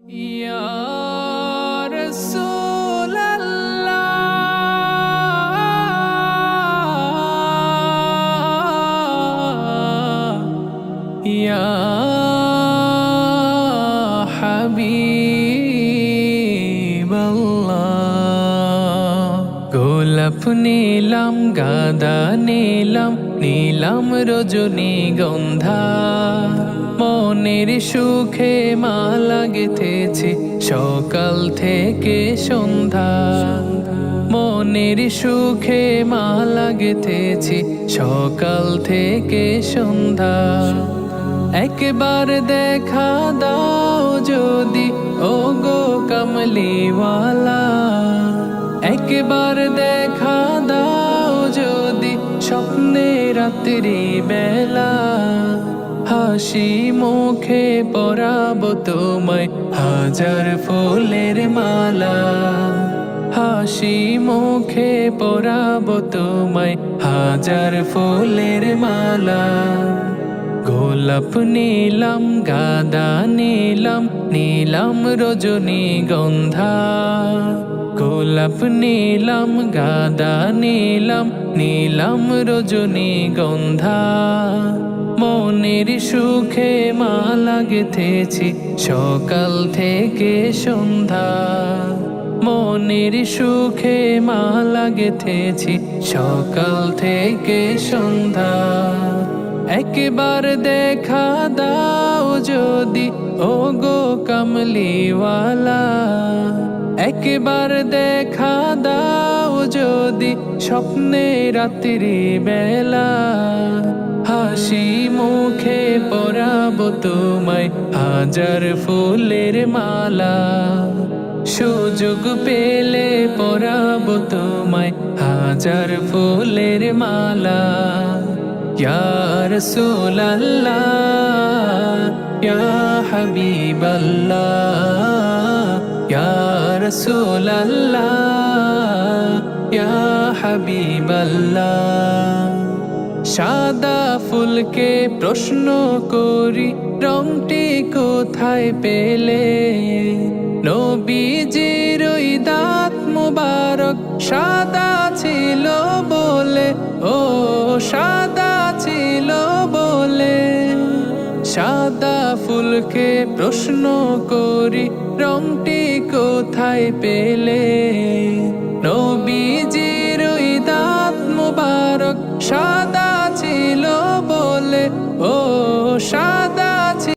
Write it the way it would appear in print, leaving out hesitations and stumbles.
ইয়া রাসূলাল্লাহ ইয়া হাবিবাল্লাহ। গোলাপ নিলাম, গাঁদা নিলাম, নিলাম রজনীগন্ধা। মনের সুখে মালা গেঁথেছি সকাল থেকে সন্ধ্যা। মনের সুখে মালা গেঁথেছি সকাল থেকে সন্ধ্যা। একবার দেখা দাও যদি ও গো কামলিওয়ালা, একবার দেখা দাও যদি স্বপ্নে রাত্রি বেলা। হাসি মুখে পরাবো তোমায় হাজার ফুলের মালা। হাসি মুখে পরাবো তোমায় হাজার ফুলের মালা। গোলাপ নিলাম, গাঁদা নিলাম, নিলাম রজনীগন্ধা। গোলাপ নিলাম, গাঁদা নিলাম, নিলাম রজনীগন্ধা। মনের সুখে মালা গেঁথেছি সকাল থেকে সন্ধ্যা। মনের সুখে মালা গেঁথেছি সকাল থেকে সন্ধ্যা। একবার দেখা দাও যদি ও গো কামলিওয়ালা, একবার দেখা দাও যদি স্বপ্নে রাত্রি বেলা। হাসি মুখে পরাবো তোমায় হাজার ফুলের মালা। সুযোগ পেলে পরাবো তোমায় হাজার ফুলের মালা। ইয়া রাসূলাল্লাহ ইয়া হাবিবাল্লাহ, ইয়া রাসূলাল্লাহ ইয়া হাবিবাল্লাহ। সাদা ফুলকে প্রশ্ন করি রংটি কোথায় পেলে? নবীজির ওই দাঁত মুবারক সাদা ছিল বলে, ও সাদা ছিল বলে। সাদা ফুলকে প্রশ্ন করি রংটি কোথায় পেলে? নবীজির ওই দাঁত মুবারক সাদা ছিল বলে, ও সাদা